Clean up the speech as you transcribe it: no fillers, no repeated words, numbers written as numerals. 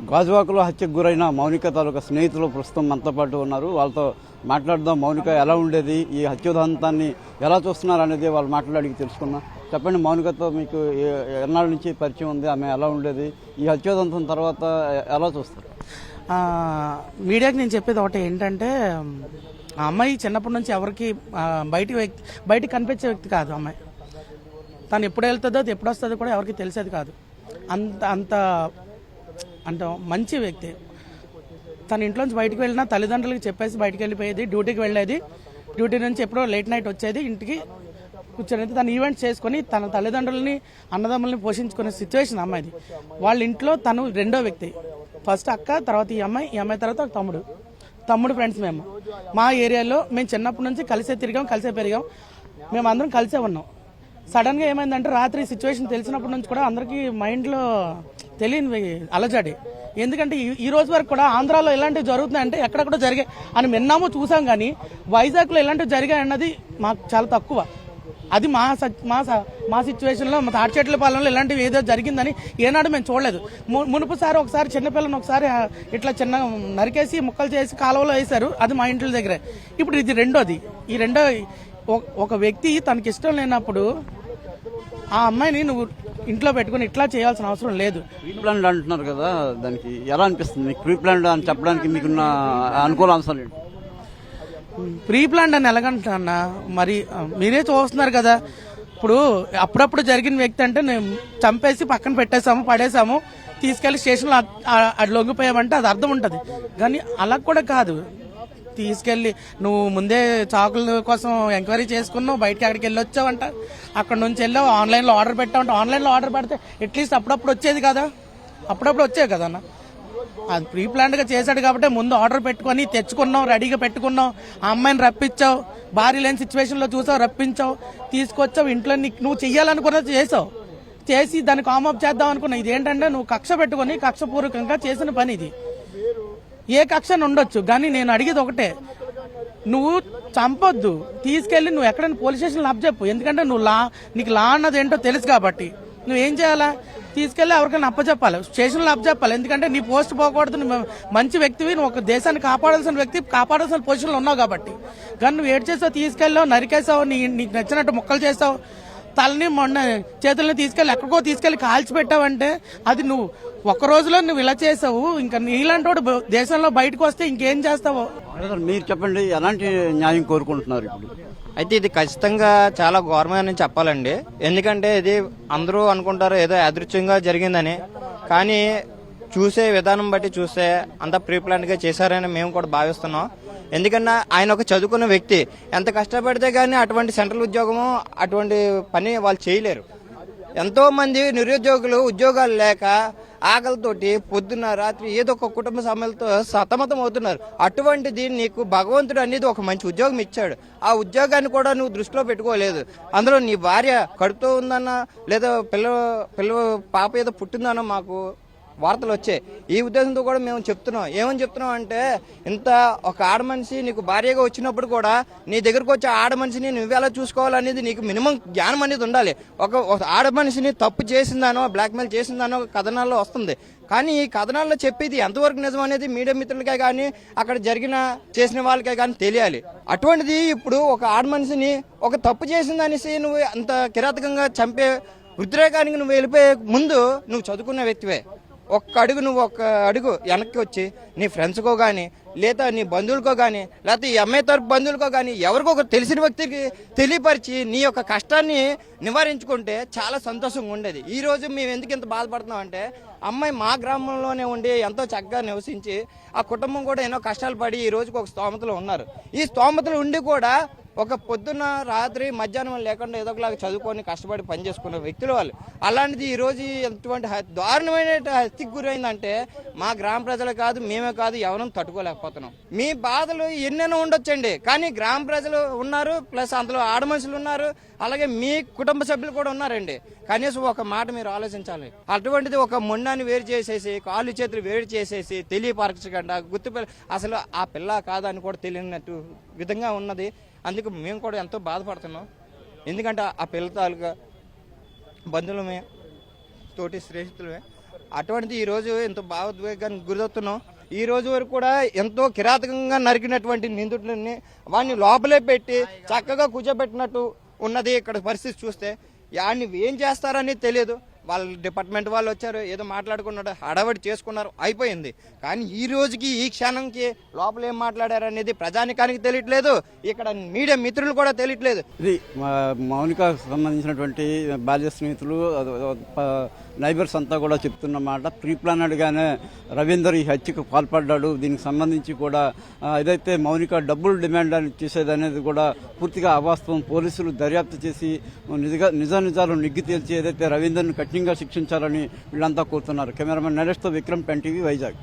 గాజువాకలో హత్యకు గురైన మౌనిక తాలూకా స్నేహితులు ప్రస్తుతం మనతో పాటు ఉన్నారు. వాళ్ళతో మాట్లాడదాం. మౌనిక ఎలా ఉండేది, ఈ హత్యోదంతాన్ని ఎలా చూస్తున్నారు అనేది వాళ్ళు మాట్లాడి తెలుసుకుందాం. చెప్పండి, మౌనికతో మీకు ఎన్నాళ్ళ నుంచి పరిచయం ఉంది, ఆమె ఎలా ఉండేది, ఈ హత్యోదంతం తర్వాత ఎలా చూస్తారు? మీడియాకి నేను చెప్పేది ఒకటి ఏంటంటే, ఆ అమ్మాయి చిన్నప్పటి నుంచి ఎవరికి బయటికి కనిపించే వ్యక్తి కాదు. అమ్మాయి తను ఎప్పుడు వెళ్తుందో ఎప్పుడు వస్తుందో కూడా ఎవరికి తెలిసేది కాదు. అంత అంటే మంచి వ్యక్తి. తన ఇంట్లోంచి బయటకు వెళ్ళినా తల్లిదండ్రులకి చెప్పేసి బయటకు వెళ్ళిపోయేది, డ్యూటీకి వెళ్ళేది, డ్యూటీ నుంచి ఎప్పుడో లేట్ నైట్ వచ్చేది, ఇంటికి కూర్చొని తను ఈవెంట్స్ చేసుకొని తన తల్లిదండ్రులని అన్నదమ్ములని పోషించుకునే సిచ్యువేషన్ అమ్మాయిది. వాళ్ళ ఇంట్లో తను రెండో వ్యక్తి. ఫస్ట్ అక్క, తర్వాత ఈ అమ్మాయి తర్వాత తమ్ముడు ఫ్రెండ్స్. మేము మా ఏరియాలో మేము చిన్నప్పటి నుంచి కలిసే తిరిగాం, కలిసే పెరిగాం, మేము అందరం కలిసే ఉన్నాం. సడన్గా ఏమైందంటే రాత్రి సిచ్యువేషన్ తెలిసినప్పటి నుంచి కూడా అందరికీ మైండ్లో తెలియని అలజడి. ఎందుకంటే ఈ రోజు వరకు కూడా ఆంధ్రాలో ఇలాంటివి జరుగుతున్నాయంటే ఎక్కడెక్కడ జరిగాయి అని విన్నామో చూసాం, కానీ వైజాగ్లో ఇలాంటివి జరిగాయి అన్నది మాకు చాలా తక్కువ. అది మా సిచ్యువేషన్లో మా తాటిచెట్ల పాలనలో ఇలాంటివి ఏదో జరిగిందని ఏనాడు మేము చూడలేదు. మునుపుసారి ఒకసారి చిన్నపిల్లని ఒకసారి ఇట్లా చిన్న నరికేసి ముక్కలు చేసి కాలువలో వేశారు, అది మా ఇంటి దగ్గరే. ఇప్పుడు ఇది రెండోది. ఈ రెండో ఒక వ్యక్తి తనకి ఇష్టం లేనప్పుడు ఆ అమ్మాయిని నువ్వు ఇంట్లో పెట్టుకుని ఇట్లా చేయాల్సిన అవసరం లేదు. ప్రీ ప్లాన్డ్ అంటున్నారు కదా, దానికి ఎలా అనిపిస్తుంది మీకు? ప్రీ ప్లాన్డ్ అని చెప్పడానికి మీకున్న అనుకూల అంశాలు ఏంటి? ప్రీ ప్లాన్డ్ అని ఎలాగంటున్నా, మరి మీరే చూస్తున్నారు కదా. ఇప్పుడు అప్పుడప్పుడు జరిగిన వ్యక్తి అంటే మేము చంపేసి పక్కన పెట్టేసాము, పడేసాము, తీసుకెళ్లి స్టేషన్లో అది లొంగిపోయామంటే అది అర్థం ఉంటుంది. కానీ అలా కూడా కాదు. తీసుకెళ్ళి నువ్వు ముందే చాకుల కోసం ఎంక్వైరీ చేసుకున్నావు, బయటకి అక్కడికి వెళ్ళి వచ్చావంట, అక్కడ నుంచి వెళ్ళావు, ఆన్లైన్లో ఆర్డర్ పెట్టావంట. ఆన్లైన్లో ఆర్డర్ పెడితే అట్లీస్ట్ అప్పుడప్పుడు వచ్చేది కదా, అన్న. అది ప్రీ ప్లాన్డ్గా చేశాడు కాబట్టి ముందు ఆర్డర్ పెట్టుకొని తెచ్చుకున్నావు, రెడీగా పెట్టుకున్నావు, ఆ అమ్మాయిని రప్పించావు, భార్య లేని సిచ్యువేషన్లో చూసావు, రప్పించావు, తీసుకొచ్చావు, ఇంట్లో నువ్వు చెయ్యాలనుకున్నది చేసి దాన్ని కామప్ చేద్దాం అనుకున్నావు. ఇదేంటంటే నువ్వు కక్ష పెట్టుకొని కక్షపూర్వకంగా చేసిన పని ఇది. ఏ కక్షను ఉండొచ్చు, కానీ నేను అడిగేది ఒకటే, నువ్వు చంపొద్దు, తీసుకెళ్లి నువ్వు ఎక్కడైనా పోలీస్ స్టేషన్లో అప్పచెప్పు. ఎందుకంటే నీకు లా అన్నది ఏంటో తెలుసు కాబట్టి నువ్వేం చేయాలా, తీసుకెళ్లి ఎవరికైనా అప్పచెప్పాలి, స్టేషన్లో అప్పచెప్పాలి. ఎందుకంటే నీ పోస్ట్ పోకూడదు, నువ్వు మంచి వ్యక్తివి, నువ్వు ఒక దేశాన్ని కాపాడాల్సిన వ్యక్తి, కాపాడాల్సిన పొజిషన్లో ఉన్నావు కాబట్టి. కానీ నువ్వు ఏడు చేసావు, తీసుకెళ్ళావు, నరికేసావు, నీకు నచ్చినట్టు ముక్కలు చేసావు, తలని చేతుల్ని తీసుకెళ్ళి ఎక్కడికో తీసుకెళ్లి కాల్చి పెట్టావంటే అది నువ్వు ఒక్క రోజులో నువ్వు ఇలా చేసావు. ఇంకా నీలాంటి వాడు దేశంలో బయటకు వస్తే ఇంకేం చేస్తావో మీరు చెప్పండి, ఎలాంటి న్యాయం కోరుకుంటున్నారు ఇప్పుడు? అయితే ఇది ఖచ్చితంగా చాలా ఘోరమని చెప్పాలండి. ఎందుకంటే ఇది అందరూ అనుకుంటారు ఏదో యాదృచ్ఛికంగా జరిగిందని, కానీ చూసే విధానం బట్టి చూస్తే అంత ప్రీ ప్లాన్డ్గా చేశారని మేము కూడా భావిస్తున్నాం. ఎందుకన్నా ఆయన ఒక చదువుకున్న వ్యక్తి, ఎంత కష్టపడితే కానీ అటువంటి సెంట్రల్ ఉద్యోగము అటువంటి పని వాళ్ళు చేయలేరు. ఎంతో మంది నిరుద్యోగులు ఉద్యోగాలు లేక ఆకలితోటి పొద్దున్న రాత్రి ఏదో ఒక కుటుంబ సమస్యలతో సతమతం అవుతున్నారు. అటువంటిది నీకు భగవంతుడు అనేది ఒక మంచి ఉద్యోగం ఇచ్చాడు, ఆ ఉద్యోగాన్ని కూడా నువ్వు దృష్టిలో పెట్టుకోలేదు. అందులో నీ భార్య కడుపుతో ఉందన్నా లేదా పాప ఏదో పుట్టిందన్నా మాకు వార్తలు వచ్చాయి. ఈ ఉద్దేశంతో కూడా మేము చెప్తున్నాం. ఏమని చెప్తున్నాం అంటే, ఇంత ఒక ఆడ మనిషి నీకు భార్యగా వచ్చినప్పుడు కూడా నీ దగ్గరకు వచ్చే ఆడ మనిషిని నువ్వెలా చూసుకోవాలనేది నీకు మినిమం జ్ఞానం అనేది ఉండాలి. ఒక ఆడ మనిషిని తప్పు చేసిందానో బ్లాక్మెయిల్ చేసిందానో కథనాల్లో వస్తుంది, కానీ ఈ కథనాల్లో చెప్పేది ఎంతవరకు నిజం అనేది మీడియా మిత్రులకే కానీ అక్కడ చేసిన వాళ్ళకే కానీ తెలియాలి. అటువంటిది ఇప్పుడు ఒక ఆడ మనిషిని ఒక తప్పు చేసిందనేసి నువ్వు అంత కిరాతకంగా చంపే ఉద్రేకానికి నువ్వు వెళ్ళిపోయే ముందు నువ్వు చదువుకున్న వ్యక్తివే. నువ్వు ఒక్క అడుగు వెనక్కి వచ్చి నీ ఫ్రెండ్స్కో కానీ లేదా నీ బంధువులకో కానీ లేకపోతే ఈ అమ్మాయి తరపు బంధువులకో కానీ ఎవరికో ఒక తెలిసిన వ్యక్తికి తెలియపరిచి నీ యొక్క కష్టాన్ని నివారించుకుంటే చాలా సంతోషంగా ఉండేది. ఈ రోజు మేము ఎందుకు ఇంత బాధపడుతున్నాం అంటే, అమ్మాయి మా గ్రామంలోనే ఉండి ఎంతో చక్కగా నివసించి ఆ కుటుంబం కూడా ఎన్నో కష్టాలు పడి ఈ రోజుకి ఒక స్తోమతలో ఉన్నారు. ఈ స్తోమతలు ఉండి కూడా ఒక పొద్దున్న రాత్రి మధ్యాహ్నం లేకుండా ఏదో ఒకలాగా చదువుకొని కష్టపడి పని చేసుకున్న వ్యక్తులు వాళ్ళు. అలాంటిది ఈరోజు ఎటువంటి దారుణమైన హత్యకు గురైందంటే మా గ్రామ ప్రజలు కాదు, మేమే కాదు, ఎవరూ తట్టుకోలేకపోతున్నాం. మీ బాధలు ఎన్నెన్నో ఉండొచ్చండి, కానీ గ్రామ ప్రజలు ఉన్నారు, ప్లస్ అందులో ఆడ మనుషులు ఉన్నారు, అలాగే మీ కుటుంబ సభ్యులు కూడా ఉన్నారండి. కనీసం ఒక మాట మీరు ఆలోచించాలి. అటువంటిది ఒక మొండాన్ని వేరు చేసేసి కాళ్ళు చేతులు వేరు చేసేసి తెలియపరచకుండా అసలు ఆ పిల్ల కాదని కూడా తెలియనట్టు విధంగా ఉన్నది. అందుకు మేము కూడా ఎంతో బాధపడుతున్నాం. ఎందుకంటే ఆ పిల్ల తాలూకా బంధువులమే, తోటి స్నేహితులమే, అటువంటిది ఈ రోజు ఎంతో భావోద్వేగానికి గురవుతున్నాం. ఈ రోజు వరకు కూడా ఎంతో కిరాతకంగా నరికినటువంటి నిందితుడిని వాడిని లోపలే పెట్టి చక్కగా కూర్చోబెట్టినట్టు ఉన్నది ఇక్కడ పరిస్థితి చూస్తే. వాడిని ఏం చేస్తారని తెలియదు. వాళ్ళ డిపార్ట్మెంట్ వాళ్ళు వచ్చారు, ఏదో మాట్లాడుకున్నాడు, హడావడి చేసుకున్నారు, అయిపోయింది. కానీ ఈ రోజుకి ఈ క్షణంకి లోపల ఏం మాట్లాడారు అనేది ప్రజానికానికి తెలియట్లేదు, ఇక్కడ మీడియా మిత్రులు కూడా తెలియట్లేదు. ఇది మౌనికకు సంబంధించినటువంటి బాల్య స్నేహితులు నైబర్స్ అంతా కూడా చెప్తున్నమాట. ప్రీ ప్లానెడ్ గానే రవీందర్ ఈ హత్యకు పాల్పడ్డాడు. దీనికి సంబంధించి కూడా ఏదైతే మౌనిక డబ్బులు డిమాండ్ అని చేసేది అనేది కూడా పూర్తిగా అవాస్తవం. పోలీసులు దర్యాప్తు చేసి నిజాలు నిగ్గు తేల్చి ఏదైతే రవీందర్ను కఠినంగా శిక్షించాలని వీళ్ళంతా కోరుతున్నారు. కెమెరామెన్ నరేష్తో విక్రమ్, 10 టీవీ, వైజాగ్.